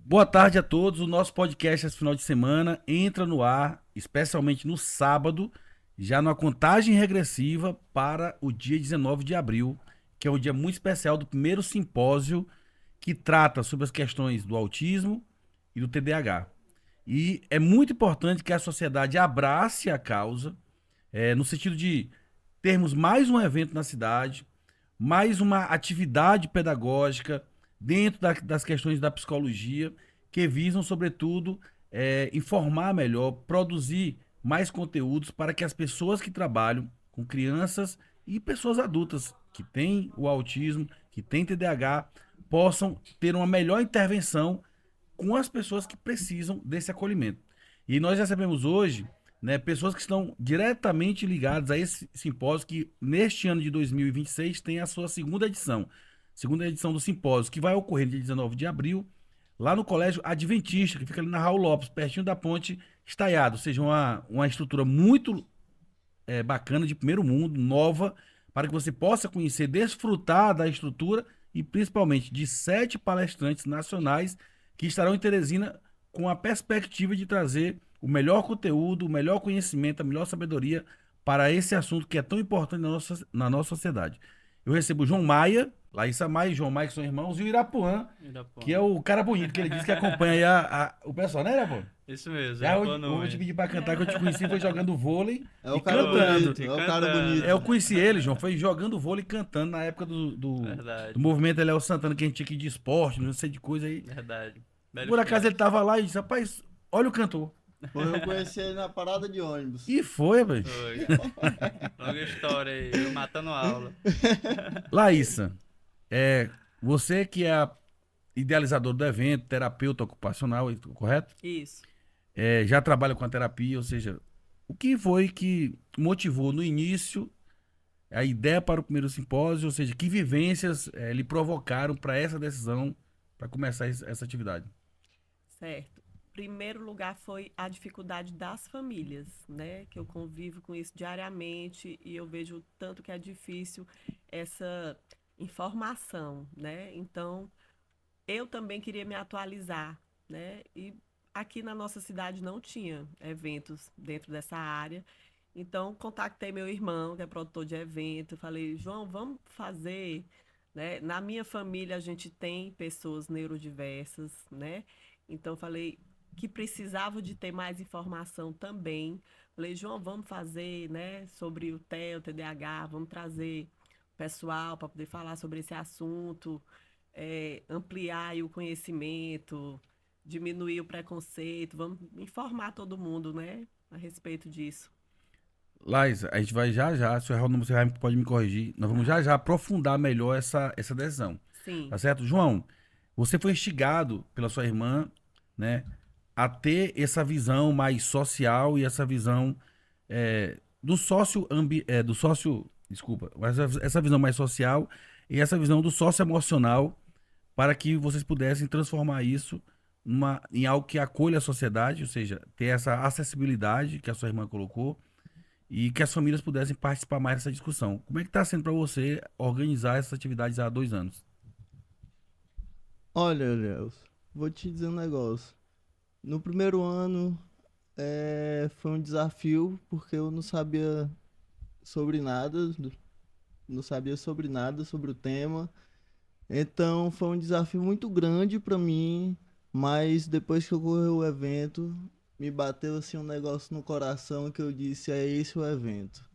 Boa tarde a todos. O nosso podcast esse final de semana entra no ar, especialmente no sábado, já numa contagem regressiva para o dia 19 de abril, que é um dia muito especial do primeiro simpósio que trata sobre as questões do autismo e do TDAH. E é muito importante que a sociedade abrace a causa, no sentido de termos mais um evento na cidade, mais uma atividade pedagógica dentro das questões da psicologia, que visam, sobretudo, informar melhor, produzir mais conteúdos para que as pessoas que trabalham com crianças e pessoas adultas que têm o autismo, que têm TDAH, possam ter uma melhor intervenção com as pessoas que precisam desse acolhimento. E nós recebemos hoje, né, pessoas que estão diretamente ligadas a esse simpósio que neste ano de 2026 tem a sua segunda edição do simpósio, que vai ocorrer no dia 19 de abril, lá no Colégio Adventista, que fica ali na Raul Lopes, pertinho da Ponte Estaiado, ou seja, uma estrutura muito bacana, de primeiro mundo, nova, para que você possa conhecer, desfrutar da estrutura e principalmente de 7 palestrantes nacionais que estarão em Teresina com a perspectiva de trazer o melhor conteúdo, o melhor conhecimento, a melhor sabedoria para esse assunto que é tão importante na nossa sociedade. Eu recebo o João Maia, Laísa Maia e João Maia, que são irmãos, e o Irapuã, que é Irapuã. o cara bonito, que ele disse que acompanha aí o pessoal, né, Irapuã? Isso mesmo, Já Irapuã eu vou te Nunes. pedir pra cantar, que eu te conheci foi jogando vôlei É e o cara cantando. bonito, E é o cara cantando. bonito. Eu conheci ele, João, foi jogando vôlei e cantando na época do Verdade, movimento Léo Santana, que a gente tinha que ir de esporte, não sei de coisa aí. verdade. Por Velhos acaso ele tempos. tava lá e disse, rapaz, olha o cantor. Foi eu conheci ele na parada de ônibus. E foi, velho. Foi. Longa história aí, eu matando aula. Laísa, você que é a idealizadora do evento, terapeuta ocupacional, correto? Isso. Já trabalha com a terapia, ou seja, o que foi que motivou no início a ideia para o primeiro simpósio, ou seja, que vivências lhe provocaram para essa decisão, para começar essa atividade? Certo. Primeiro lugar foi a dificuldade das famílias, né? Que eu convivo com isso diariamente e eu vejo o tanto que é difícil essa informação, né? Então, eu também queria me atualizar, né? E aqui na nossa cidade não tinha eventos dentro dessa área. Então, contactei meu irmão, que é produtor de evento, falei, João, vamos fazer, né? Na minha família a gente tem pessoas neurodiversas, né? Então, falei que precisava de ter mais informação também. Falei, João, vamos fazer, né, sobre o TEA, o TDAH, vamos trazer pessoal para poder falar sobre esse assunto, ampliar aí o conhecimento, diminuir o preconceito, vamos informar todo mundo, né, a respeito disso. Lais, a gente vai já já, se eu errar o número, você pode me corrigir. Nós vamos já Tá. já aprofundar melhor essa decisão. Tá Sim. certo? João, você foi instigado pela sua irmã, né, a ter essa visão mais social e essa visão desculpa, mas essa visão mais social e essa visão do socioemocional para que vocês pudessem transformar isso em algo que acolha a sociedade, ou seja, ter essa acessibilidade que a sua irmã colocou e que as famílias pudessem participar mais dessa discussão. Como é que está sendo para você organizar essas atividades há 2 anos? Olha, Léo, vou te dizer um negócio. No primeiro ano foi um desafio porque eu não sabia sobre nada, não sabia sobre nada sobre o tema. Então foi um desafio muito grande para mim, mas depois que ocorreu o evento, me bateu assim um negócio no coração que eu disse, é esse o evento.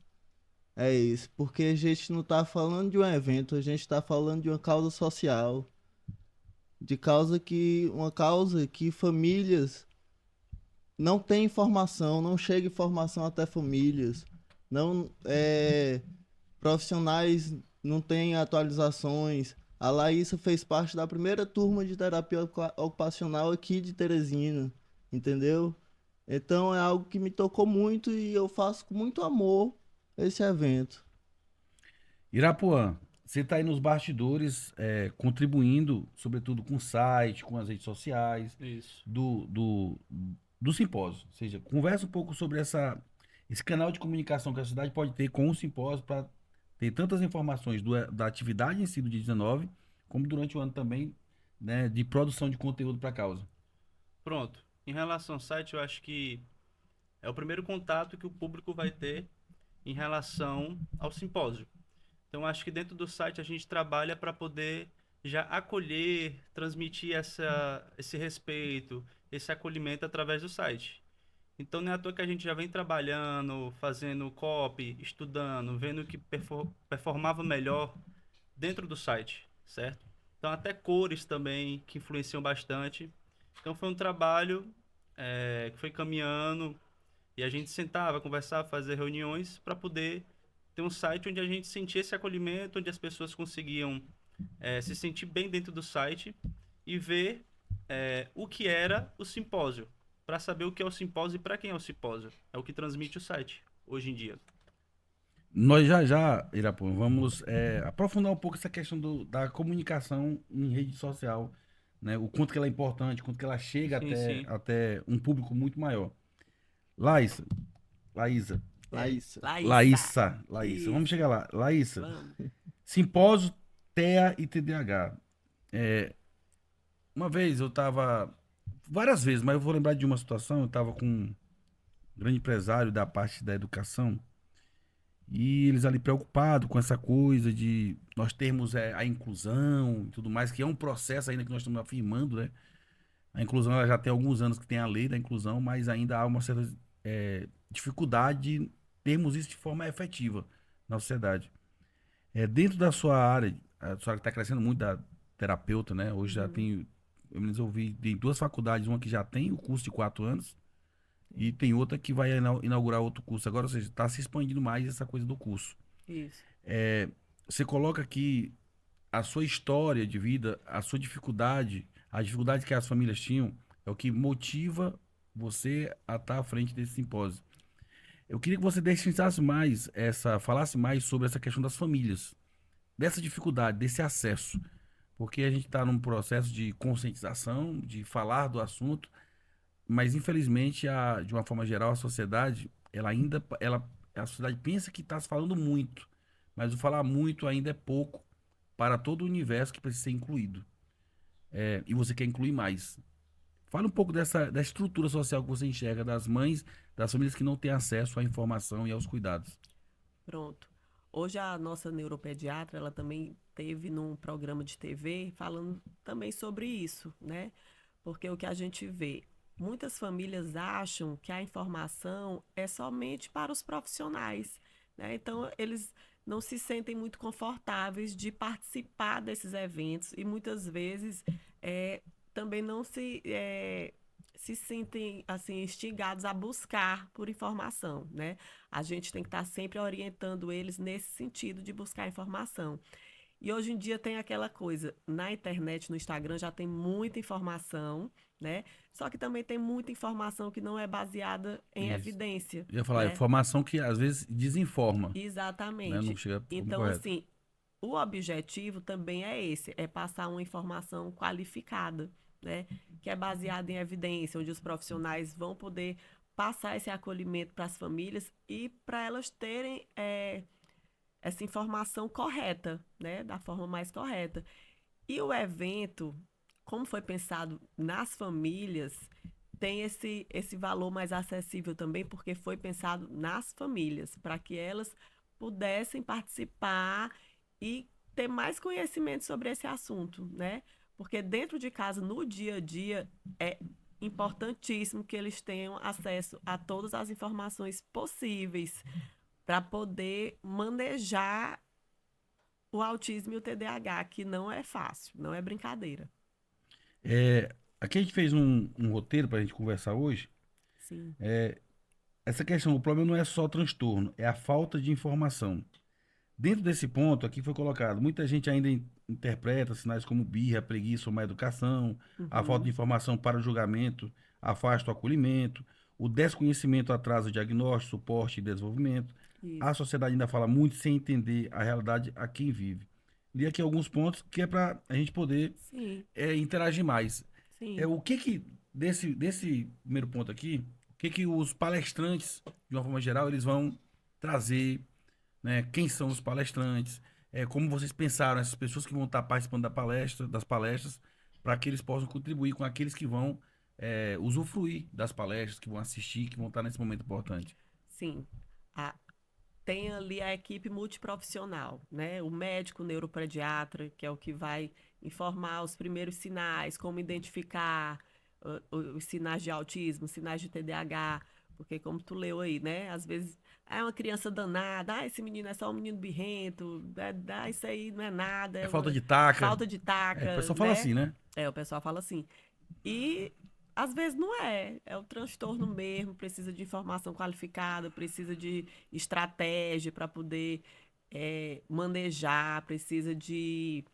É isso, porque a gente não tá falando de um evento, a gente tá falando de uma causa social, uma causa que famílias não têm informação, não chega informação até famílias, não profissionais não têm atualizações. A Laísa fez parte da primeira turma de terapia ocupacional aqui de Teresina, entendeu? Então é algo que me tocou muito e eu faço com muito amor esse evento. Irapuã, você está aí nos bastidores, contribuindo, sobretudo com o site, com as redes sociais, Isso. do simpósio. Ou seja, conversa um pouco sobre esse canal de comunicação que a cidade pode ter com o simpósio para ter tantas informações da atividade em si do dia 19, como durante o ano também, né, de produção de conteúdo para a causa. Pronto. Em relação ao site, eu acho que é o primeiro contato que o público vai ter em relação ao simpósio. Então, acho que dentro do site a gente trabalha para poder já acolher, transmitir esse respeito, esse acolhimento através do site. Então, não é à toa que a gente já vem trabalhando, fazendo copy, estudando, vendo o que performava melhor dentro do site, certo? Então, até cores também, que influenciam bastante. Então, foi um trabalho que foi caminhando e a gente sentava, conversava, fazia reuniões para poder ter um site onde a gente sentia esse acolhimento, onde as pessoas conseguiam se sentir bem dentro do site e ver o que era o simpósio, para saber o que é o simpósio e para quem é o simpósio. É o que transmite o site hoje em dia. Nós já, Irapô, vamos aprofundar um pouco essa questão da comunicação em rede social, né? O quanto que ela é importante, o quanto que ela chega Sim, sim. até um público muito maior. Laísa, Laísa, Laísa. Laísa. Laísa, vamos Isso. chegar lá. Laísa, Vamos. simpósio TEA e TDAH. Uma vez eu tava, várias vezes, mas eu vou lembrar de uma situação, eu tava com um grande empresário da parte da educação. E eles ali preocupados com essa coisa de nós termos a inclusão e tudo mais, que é um processo ainda que nós estamos afirmando, né? A inclusão ela já tem alguns anos que tem a lei da inclusão, mas ainda há uma certa dificuldade de termos isso de forma efetiva na sociedade. Dentro da sua área, a sua área está crescendo muito da terapeuta, né? Hoje já Uhum. tem, eu me ouvi, tem duas faculdades, uma que já tem o curso de 4 anos e tem outra que vai inaugurar outro curso. Agora, ou seja, está se expandindo mais essa coisa do curso. Isso. Você coloca aqui a sua história de vida, a dificuldade que as famílias tinham, é o que motiva você a estar à frente desse simpósio. Eu queria que você destacasse mais falasse mais sobre essa questão das famílias, dessa dificuldade, desse acesso, porque a gente está num processo de conscientização, de falar do assunto, mas infelizmente, de uma forma geral, a sociedade, a sociedade pensa que está se falando muito, mas o falar muito ainda é pouco para todo o universo que precisa ser incluído. E você quer incluir mais. Fala um pouco da estrutura social que você enxerga das mães, das famílias que não têm acesso à informação e aos cuidados. Pronto. Hoje a nossa neuropediatra, ela também teve num programa de TV falando também sobre isso, né? Porque o que a gente vê, muitas famílias acham que a informação é somente para os profissionais, né? Então eles não se sentem muito confortáveis de participar desses eventos e muitas vezes também não se sentem assim instigados a buscar por informação, né? A gente tem que estar sempre orientando eles nesse sentido de buscar informação. E hoje em dia tem aquela coisa, na internet, no Instagram já tem muita informação, né? Só que também tem muita informação que não é baseada em Isso. evidência, Eu ia falar, né? informação que às vezes desinforma, né? Não Exatamente. chega à forma Então, correta. assim, o objetivo também é esse, é passar uma informação qualificada, né? Que é baseada em evidência, onde os profissionais vão poder passar esse acolhimento para as famílias e para elas terem essa informação correta, né? Da forma mais correta. E o evento, como foi pensado nas famílias, tem esse valor mais acessível também, porque foi pensado nas famílias, para que elas pudessem participar e ter mais conhecimento sobre esse assunto, né? Porque dentro de casa, no dia a dia, é importantíssimo que eles tenham acesso a todas as informações possíveis para poder manejar o autismo e o TDAH, que não é fácil, não é brincadeira. Aqui a gente fez um roteiro para a gente conversar hoje. Sim. Essa questão, o problema não é só o transtorno, é a falta de informação. Dentro desse ponto, aqui foi colocado, muita gente ainda interpreta sinais como birra, preguiça ou má educação, a falta de Uhum. informação para o julgamento, afasta o acolhimento, o desconhecimento atrasa o diagnóstico, suporte e desenvolvimento. A Isso. sociedade ainda fala muito sem entender a realidade a quem vive. Li aqui alguns pontos que é para a gente poder Sim, interagir mais. sim. O que que, desse primeiro ponto aqui, o que que os palestrantes, de uma forma geral, eles vão trazer, né? Quem são os palestrantes, como vocês pensaram, essas pessoas que vão estar participando das palestras, para que eles possam contribuir com aqueles que vão usufruir das palestras, que vão assistir, que vão estar nesse momento importante? Sim. A- Tem ali a equipe multiprofissional, né? O médico neuropediatra, que é o que vai informar os primeiros sinais, como identificar os sinais de autismo, sinais de TDAH, porque como tu leu aí, né? Às vezes é uma criança danada, esse menino é só um menino birrento, isso aí não é nada, É é falta uma de taca. falta de O taca, pessoal fala né? assim, né? O pessoal fala assim. E às vezes não é o transtorno mesmo, precisa de informação qualificada, precisa de estratégia para poder manejar, precisa de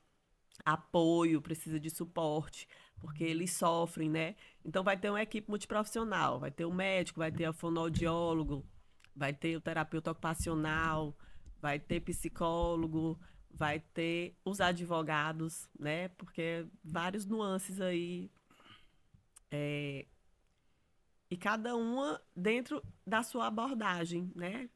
apoio, precisa de suporte, porque eles sofrem, né? Então vai ter uma equipe multiprofissional, vai ter o médico, vai ter o fonoaudiólogo, vai ter o terapeuta ocupacional, vai ter psicólogo, vai ter os advogados, né? Porque vários nuances aí e cada uma dentro da sua abordagem, né?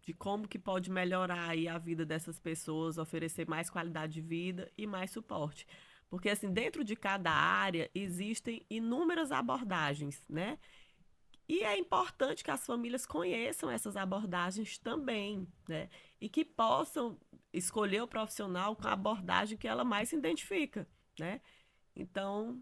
De como que pode melhorar aí a vida dessas pessoas, oferecer mais qualidade de vida e mais suporte. Porque, assim, dentro de cada área existem inúmeras abordagens, né? E é importante que as famílias conheçam essas abordagens também, né? E que possam escolher o profissional com a abordagem que ela mais se identifica, né? Então,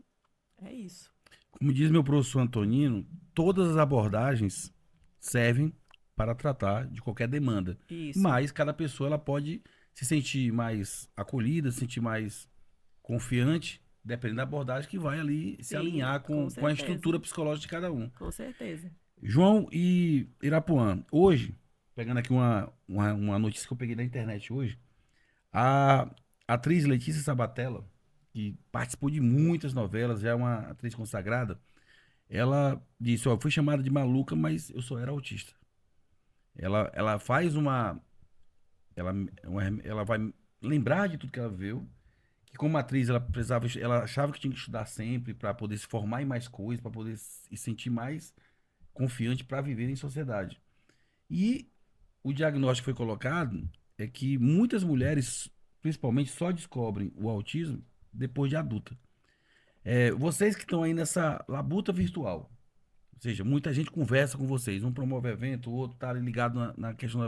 é isso. Como diz meu professor Antonino, todas as abordagens servem para tratar de qualquer demanda. Isso. Mas cada pessoa ela pode se sentir mais acolhida, se sentir mais confiante, dependendo da abordagem que vai ali se Sim, alinhar com com a certeza. estrutura psicológica de cada um. Com certeza. João e Irapuã, hoje, pegando aqui uma notícia que eu peguei da internet hoje, a atriz Letícia Sabatella, que participou de muitas novelas, já é uma atriz consagrada, ela disse, ó, fui chamada de maluca, mas eu só era autista. Ela faz ela vai lembrar de tudo que ela viveu, que como atriz ela precisava, ela achava que tinha que estudar sempre para poder se formar em mais coisas, para poder se sentir mais confiante para viver em sociedade. E o diagnóstico que foi colocado é que muitas mulheres, principalmente, só descobrem o autismo depois de adulta. Vocês que estão aí nessa labuta virtual, ou seja, muita gente conversa com vocês, um promove evento, o outro está ligado na questão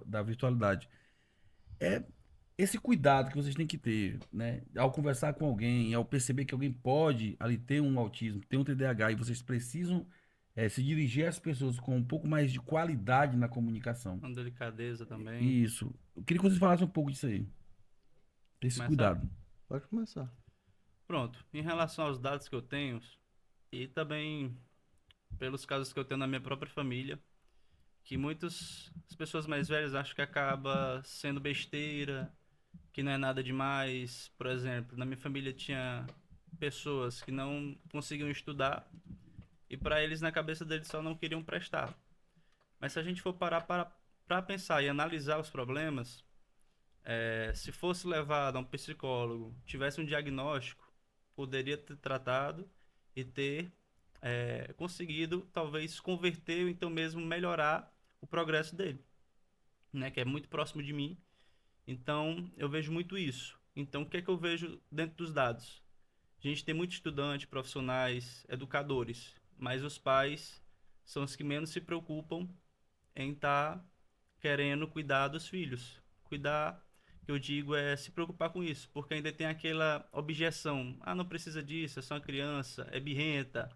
da virtualidade. É esse cuidado que vocês têm que ter, né? Ao conversar com alguém, ao perceber que alguém pode ali ter um autismo, ter um TDAH, e vocês precisam se dirigir às pessoas com um pouco mais de qualidade na comunicação. Com delicadeza também. Isso. Eu queria que vocês falassem um pouco disso aí. Desse Começar? cuidado. Pode começar. Pronto. Em relação aos dados que eu tenho, e também pelos casos que eu tenho na minha própria família, que muitas as pessoas mais velhas acham que acaba sendo besteira, que não é nada demais. Por exemplo, na minha família tinha pessoas que não conseguiam estudar e para eles na cabeça deles só não queriam prestar. Mas se a gente for parar para pensar e analisar os problemas, se fosse levado a um psicólogo, tivesse um diagnóstico, poderia ter tratado e ter conseguido talvez converter ou então mesmo melhorar o progresso dele, né? Que é muito próximo de mim. Então eu vejo muito isso. Então o que é que eu vejo dentro dos dados? A gente tem muito estudante, profissionais, educadores, mas os pais são os que menos se preocupam em estar querendo cuidar dos filhos. Cuidar, que eu digo, é se preocupar com isso, porque ainda tem aquela objeção. Ah, não precisa disso, é só uma criança, é birrenta,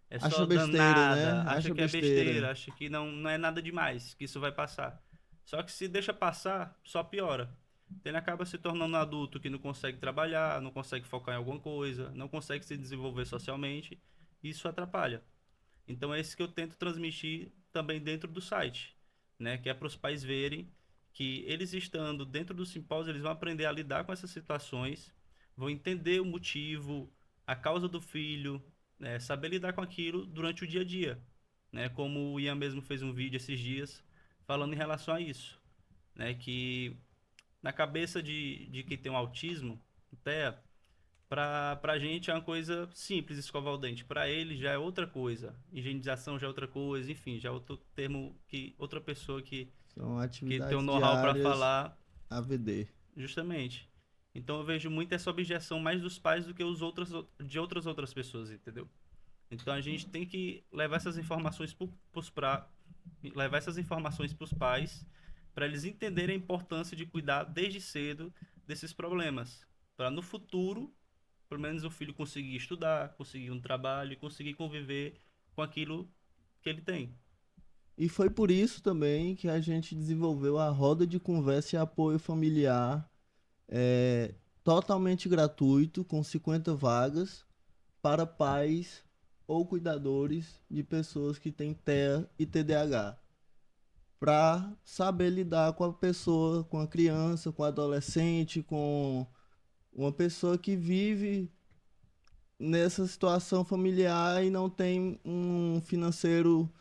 é só Acha besteira, danada, né? acha Acha que é besteira, besteira. acha que não é nada demais, que isso vai passar. Só que se deixa passar, só piora. Então ele acaba se tornando um adulto que não consegue trabalhar, não consegue focar em alguma coisa, não consegue se desenvolver socialmente, e isso atrapalha. Então é isso que eu tento transmitir também dentro do site, né? Que é para os pais verem que eles estando dentro do simpósio, eles vão aprender a lidar com essas situações, vão entender o motivo, a causa do filho, né? Saber lidar com aquilo durante o dia a dia, né? Como o Ian mesmo fez um vídeo esses dias falando em relação a isso, né? Que na cabeça de quem tem um autismo, até pra gente é uma coisa simples escovar o dente. Pra ele já é outra coisa. Higienização já é outra coisa. Enfim, já é outro termo que outra pessoa São que tem o atividades know-how pra diárias falar, AVD. justamente. Então eu vejo muito essa objeção mais dos pais do que de outras pessoas, entendeu? Então a gente tem que levar essas informações levar essas informações para os pais, para eles entenderem a importância de cuidar desde cedo desses problemas, para no futuro, pelo menos o filho conseguir estudar, conseguir um trabalho e conseguir conviver com aquilo que ele tem. E foi por isso também que a gente desenvolveu a roda de conversa e apoio familiar, é, totalmente gratuito, com 50 vagas para pais ou cuidadores de pessoas que têm TEA e TDAH, para saber lidar com a pessoa, com a criança, com o adolescente, com uma pessoa que vive nessa situação familiar e não tem um financeiro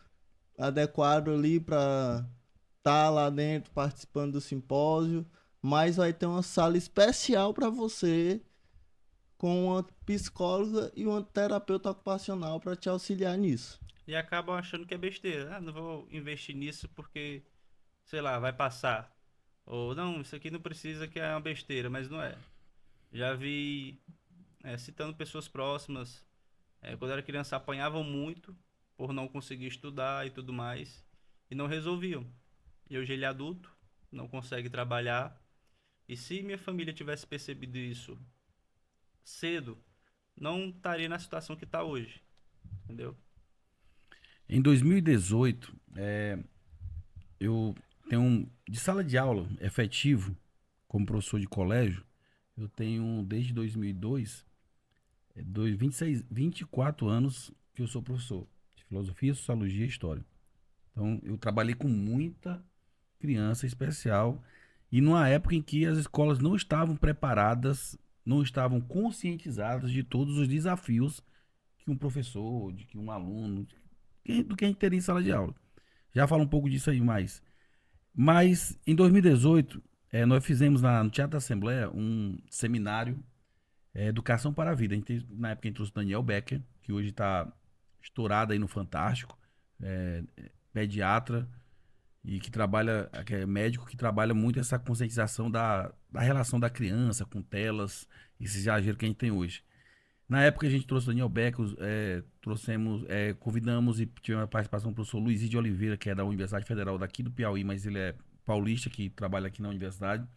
adequado ali para estar lá dentro participando do simpósio, mas vai ter uma sala especial para você com uma psicóloga e uma terapeuta ocupacional para te auxiliar nisso. E acabam achando que é besteira. Ah, não vou investir nisso porque, sei lá, vai passar. Ou não, isso aqui não precisa, que é uma besteira, mas não é. Já vi, citando pessoas próximas, quando era criança apanhavam muito por não conseguir estudar e tudo mais, e não resolviam. E hoje ele é adulto, não consegue trabalhar. E se minha família tivesse percebido isso cedo, não estaria na situação que está hoje, entendeu? Em 2018, eu tenho de sala de aula efetivo, como professor de colégio, eu tenho desde 2002, 24 anos que eu sou professor de filosofia, sociologia e história. Então, eu trabalhei com muita criança especial e numa época em que as escolas não estavam preparadas, não estavam conscientizadas de todos os desafios que um professor, de que um aluno, do que a gente teria em sala de aula. Já falo um pouco disso aí mais. Mas em 2018, nós fizemos no Teatro da Assembleia um seminário, Educação para a Vida. Na época a gente trouxe o Daniel Becker, que hoje está estourado aí no Fantástico, pediatra, e que é médico, que trabalha muito essa conscientização da relação da criança com telas, esse exagero que a gente tem hoje. Na época a gente trouxe o Daniel Becker, convidamos e tivemos a participação do professor Luiz de Oliveira, que é da Universidade Federal daqui do Piauí, mas ele é paulista, que trabalha aqui na universidade,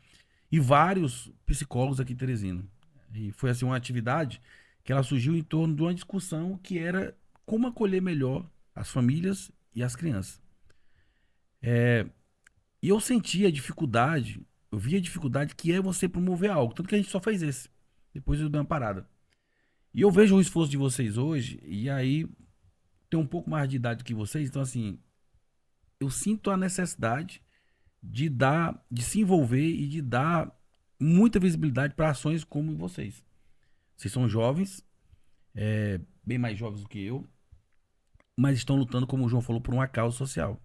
e vários psicólogos aqui em Teresina. E foi assim uma atividade que ela surgiu em torno de uma discussão que era como acolher melhor as famílias e as crianças. E eu sentia a dificuldade, eu via a dificuldade que é você promover algo, tanto que a gente só fez esse. Depois eu dei uma parada. E eu vejo o esforço de vocês hoje, e aí tem um pouco mais de idade do que vocês, então assim, eu sinto a necessidade de se envolver e de dar muita visibilidade para ações como vocês. Vocês são jovens, bem mais jovens do que eu, mas estão lutando, como o João falou, por uma causa social.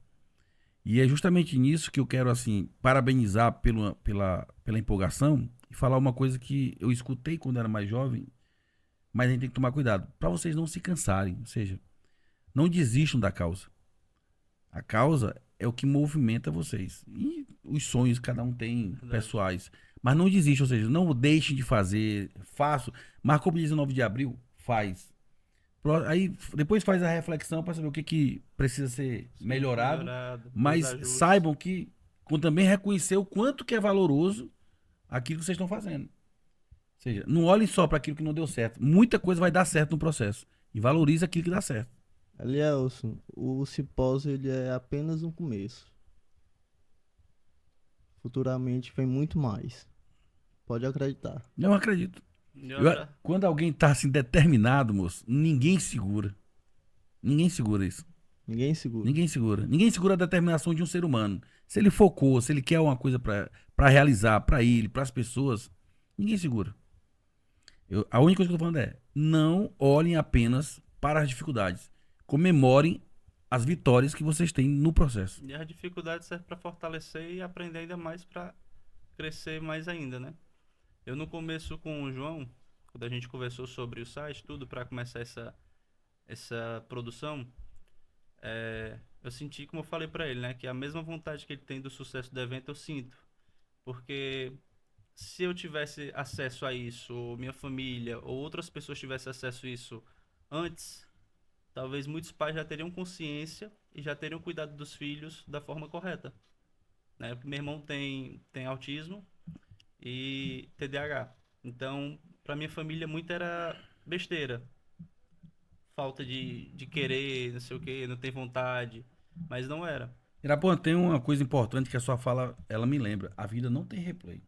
E é justamente nisso que eu quero, assim, parabenizar pela empolgação e falar uma coisa que eu escutei quando era mais jovem, mas a gente tem que tomar cuidado, para vocês não se cansarem, ou seja, não desistam da causa. A causa é o que movimenta vocês. E os sonhos cada um tem Verdade. pessoais. Mas não desistam, ou seja, não deixem de fazer, façam. Marcou para 19 de abril? Faz. Aí depois faz a reflexão para saber o que precisa ser Sim, melhorado. melhorado, os Mas ajustes. saibam que também reconhecer o quanto que é valoroso aquilo que vocês estão fazendo. Ou seja, não olhem só para aquilo que não deu certo. Muita coisa vai dar certo no processo. E valorize aquilo que dá certo. Elielson, o simpósio ele é apenas um começo. Futuramente vem muito mais. Pode acreditar. Eu acredito. Eu acra- Quando alguém tá assim determinado, moço, ninguém segura. Ninguém segura isso. Ninguém segura. Ninguém segura. Ninguém segura a determinação de um ser humano. Se ele focou, se ele quer uma coisa pra realizar, pra ele, pras pessoas, ninguém segura. A única coisa que eu tô falando é: não olhem apenas para as dificuldades. Comemorem as vitórias que vocês têm no processo. E as dificuldades servem para fortalecer e aprender ainda mais para crescer mais ainda, né? Eu no começo com o João, quando a gente conversou sobre o site, tudo para começar essa produção, eu senti, como eu falei para ele, né, que a mesma vontade que ele tem do sucesso do evento eu sinto, porque se eu tivesse acesso a isso, ou minha família, ou outras pessoas tivessem acesso a isso antes, talvez muitos pais já teriam consciência e já teriam cuidado dos filhos da forma correta, né? Meu irmão tem autismo e TDAH. Então, para minha família, muito era besteira. Falta de querer, não sei o quê, não ter vontade. Mas não era. Irapuã, tem uma coisa importante que a sua fala, ela me lembra. A vida não tem replay.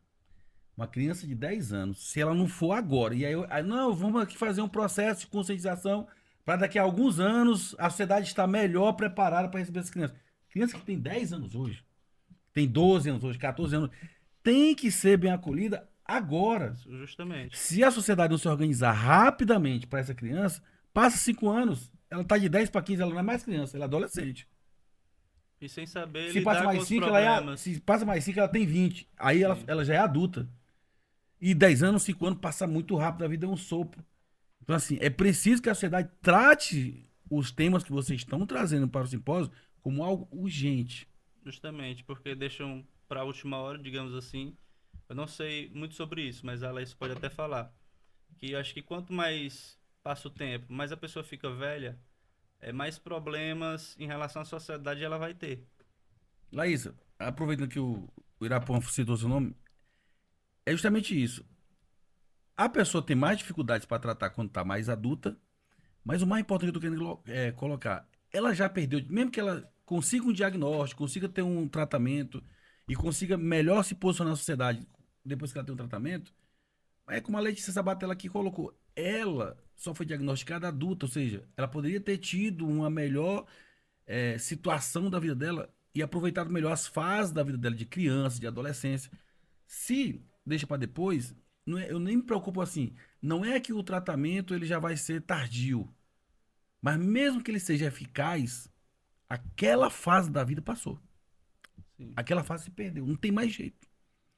Uma criança de 10 anos, se ela não for agora, e aí não, vamos aqui fazer um processo de conscientização para daqui a alguns anos a sociedade estar melhor preparada para receber essas crianças. Criança que tem 10 anos hoje, tem 12 anos hoje, 14 anos, tem que ser bem acolhida agora. Justamente. Se a sociedade não se organizar rapidamente para essa criança, passa 5 anos, ela tá de 10 para 15, ela não é mais criança, ela é adolescente. E sem saber Se passa lidar com mais os 5, problemas. se passa mais 5, ela tem 20. Aí ela, Sim. ela já é adulta. E 10 anos, 5 anos passa muito rápido, a vida é um sopro. Então, assim, é preciso que a sociedade trate os temas que vocês estão trazendo para o simpósio como algo urgente. Justamente, porque deixam para a última hora, digamos assim. Eu não sei muito sobre isso, mas a Laís pode até falar. Que eu acho que quanto mais passa o tempo, mais a pessoa fica velha, mais problemas em relação à sociedade ela vai ter. Laísa, aproveitando que o Irapão citou seu nome, é justamente isso. A pessoa tem mais dificuldades para tratar quando está mais adulta, mas o mais importante que eu tô querendo colocar, ela já perdeu, mesmo que ela consiga um diagnóstico, consiga ter um tratamento e consiga melhor se posicionar na sociedade depois que ela tem um tratamento, é como a Letícia Sabatella aqui colocou, ela só foi diagnosticada adulta, ou seja, ela poderia ter tido uma melhor situação da vida dela e aproveitado melhor as fases da vida dela de criança, de adolescência. Se deixa para depois, eu nem me preocupo assim. Não é que o tratamento ele já vai ser tardio, mas mesmo que ele seja eficaz, aquela fase da vida passou. Sim. Aquela fase se perdeu, não tem mais jeito.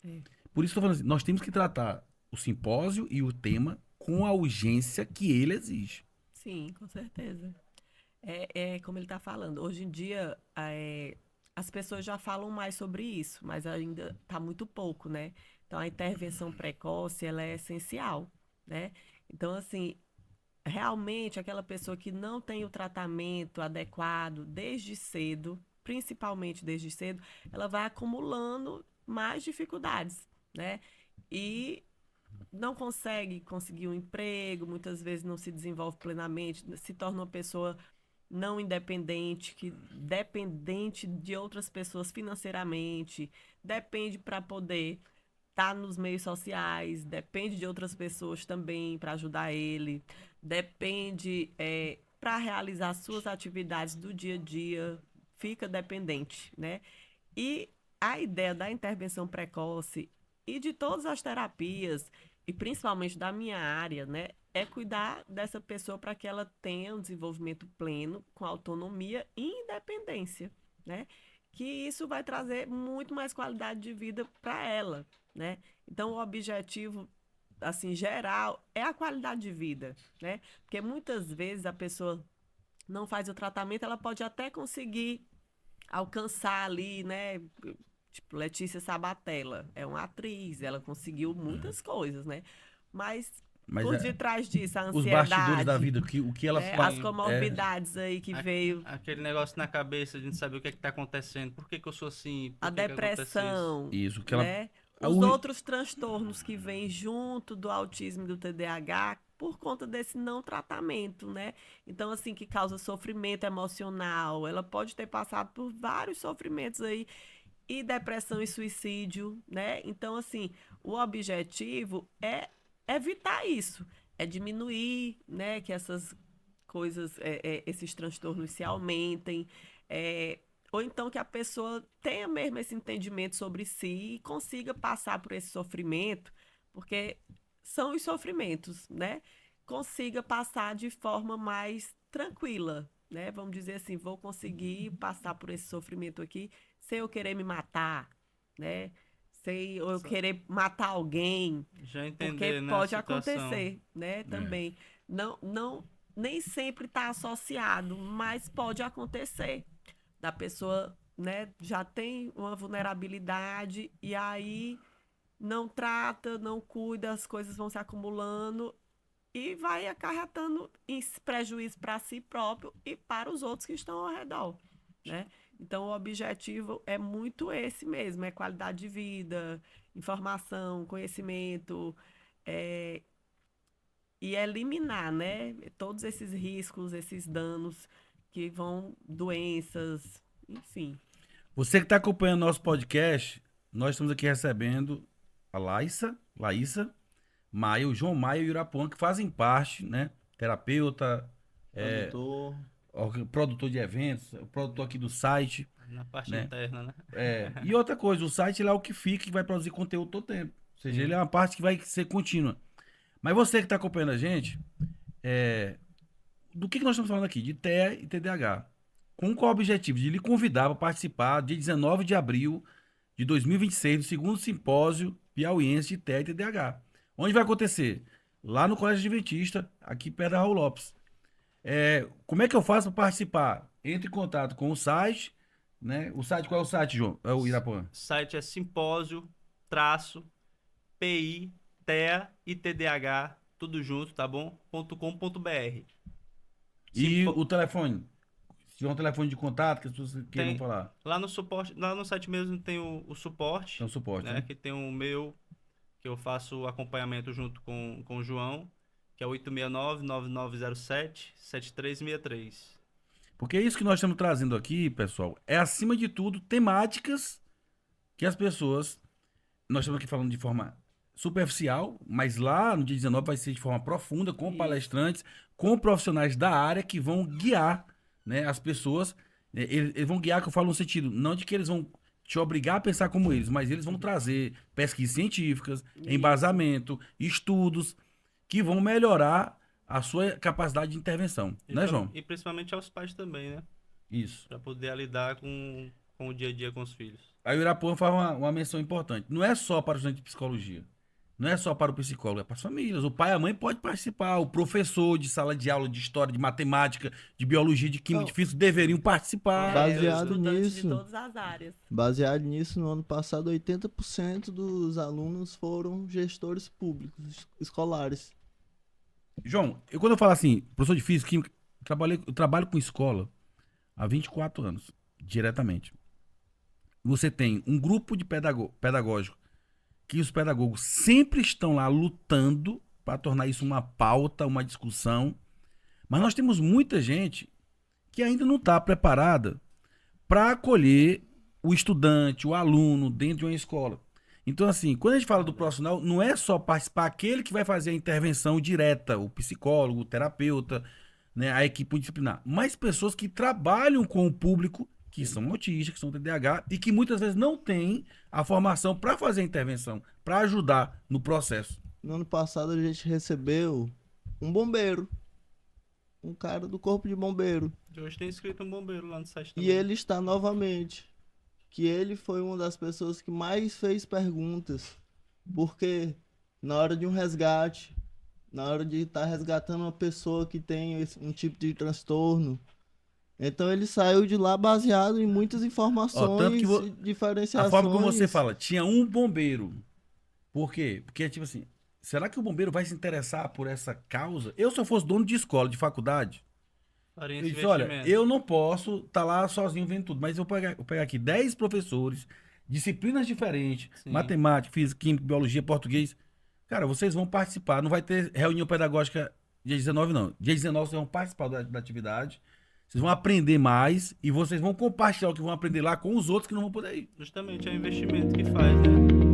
É. Por isso que eu tô falando assim, nós temos que tratar o simpósio e o tema com a urgência que ele exige. Sim, com certeza. É como ele está falando. Hoje em dia, as pessoas já falam mais sobre isso, mas ainda está muito pouco, né? Então, a intervenção precoce, ela é essencial, né? Então, assim, realmente, aquela pessoa que não tem o tratamento adequado desde cedo, principalmente desde cedo, ela vai acumulando mais dificuldades, né? E não conseguir um emprego, muitas vezes não se desenvolve plenamente, se torna uma pessoa não independente, que dependente de outras pessoas financeiramente, depende para poder estar nos meios sociais, depende de outras pessoas também para ajudar ele, depende para realizar suas atividades do dia a dia, fica dependente, né? E a ideia da intervenção precoce e de todas as terapias, e principalmente da minha área, né, é cuidar dessa pessoa para que ela tenha um desenvolvimento pleno, com autonomia e independência, né? Que isso vai trazer muito mais qualidade de vida para ela, né? Então, o objetivo, assim, geral, é a qualidade de vida, né? Porque muitas vezes a pessoa não faz o tratamento, ela pode até conseguir alcançar ali, né? Tipo, Letícia Sabatella é uma atriz, ela conseguiu muitas coisas, né? Mas Mas por detrás disso, a os bastidores da ansiedade, vida, o que ela né? faz. As comorbidades aí que veio, Aquele negócio na cabeça, a gente sabe o que é que tá acontecendo, por que que eu sou assim, a por que que acontece isso. depressão, Isso, que ela. né? a Os ur- outros transtornos que vêm junto do autismo e do TDAH por conta desse não tratamento, né? Então, assim, que causa sofrimento emocional. Ela pode ter passado por vários sofrimentos aí, e depressão e suicídio, né? Então, assim, o objetivo é evitar isso, é diminuir, né, que essas coisas, esses transtornos se aumentem, ou então que a pessoa tenha mesmo esse entendimento sobre si e consiga passar por esse sofrimento, porque são os sofrimentos, né? Consiga passar de forma mais tranquila, né? Vamos dizer assim, vou conseguir passar por esse sofrimento aqui sem eu querer me matar, né? Sem eu Só- querer matar alguém, Já porque entender, né, a pode situação. acontecer, né? Também. Não, nem sempre está associado, mas pode acontecer. Da pessoa, né, já tem uma vulnerabilidade e aí não trata, não cuida, as coisas vão se acumulando e vai acarretando prejuízo para si próprio e para os outros que estão ao redor, né? Então, o objetivo é muito esse mesmo, é qualidade de vida, informação, conhecimento, é, e eliminar, né, todos esses riscos, esses danos que vão, doenças, enfim. Você que está acompanhando nosso podcast, nós estamos aqui recebendo a Laísa, Maia, o João Maia e o Irapuã, que fazem parte, né? Terapeuta, Produtor. produtor de eventos, produtor aqui do site. Na parte Né? interna, né? E outra coisa, o site ele é o que fica, que vai produzir conteúdo todo tempo. Ou seja, Sim. ele é uma parte que vai ser contínua. Mas você que está acompanhando a gente, do que nós estamos falando aqui? De TEA e TDAH. Com qual objetivo? De lhe convidar para participar, dia 19 de abril de 2026, do segundo simpósio piauiense de TEA e TDAH. Onde vai acontecer? Lá no Colégio Adventista, aqui perto da Raul Lopes. Como é que eu faço para participar? Entre em contato com o site, né? O site, qual é o site, João? É o Irapuã. O site é simpósio-pi, TEA e TDAH, tudo junto, tá bom? .com.br. E o telefone? Se tiver um telefone de contato que as pessoas queiram falar. Lá no suporte, lá no site mesmo tem o suporte. Tem um suporte, né? né? Que tem o meu, que eu faço acompanhamento junto com o João, que é 869-9907-7363. Porque é isso que nós estamos trazendo aqui, pessoal, é acima de tudo temáticas que as pessoas. Nós estamos aqui falando de forma superficial, mas lá no dia 19 vai ser de forma profunda, com Isso. palestrantes, com profissionais da área que vão guiar, né, as pessoas. Eles vão guiar, que eu falo no sentido, não de que eles vão te obrigar a pensar como eles, mas eles vão trazer pesquisas científicas, Isso. embasamento, estudos que vão melhorar a sua capacidade de intervenção, né, João? E principalmente aos pais também, né? Isso. Para poder lidar com o dia a dia com os filhos. Aí o Irapuã faz uma menção importante. Não é só para o estudante de psicologia. Não é só para o psicólogo, é para as famílias. O pai e a mãe podem participar. O professor de sala de aula, de história, de matemática, de biologia, de química, de física, deveriam participar. Baseado Estudantes de nisso. todas as áreas. Baseado nisso, no ano passado, 80% dos alunos foram gestores públicos, escolares. João, quando eu falo assim, professor de física, química, eu trabalho com escola há 24 anos, diretamente. Você tem um grupo de pedagógico que os pedagogos sempre estão lá lutando para tornar isso uma pauta, uma discussão. Mas nós temos muita gente que ainda não está preparada para acolher o estudante, o aluno dentro de uma escola. Então, assim, quando a gente fala do profissional, não é só participar aquele que vai fazer a intervenção direta, o psicólogo, o terapeuta, né, a equipe disciplinar, mas pessoas que trabalham com o público, que são autistas, que são TDAH e que muitas vezes não têm a formação para fazer a intervenção, para ajudar no processo. No ano passado, a gente recebeu um bombeiro, um cara do corpo de bombeiro. Hoje tem escrito um bombeiro lá no site também. E ele está novamente. Que ele foi uma das pessoas que mais fez perguntas. Porque na hora de um resgate, na hora de estar resgatando uma pessoa que tem um tipo de transtorno, então ele saiu de lá baseado em muitas informações tanto que e diferenciações. A forma como você fala, tinha um bombeiro. Por quê? Porque, tipo assim, será que o bombeiro vai se interessar por essa causa? Eu, se eu fosse dono de escola, de faculdade, Faria eu esse disse, olha, investimento. eu não posso estar lá sozinho vendo tudo, mas eu vou pegar aqui 10 professores, disciplinas diferentes, Sim. matemática, física, química, biologia, português. Cara, vocês vão participar, não vai ter reunião pedagógica dia 19, não. Dia 19 vocês vão participar da atividade, vocês vão aprender mais e vocês vão compartilhar o que vão aprender lá com os outros que não vão poder ir. Justamente é o investimento que faz, né?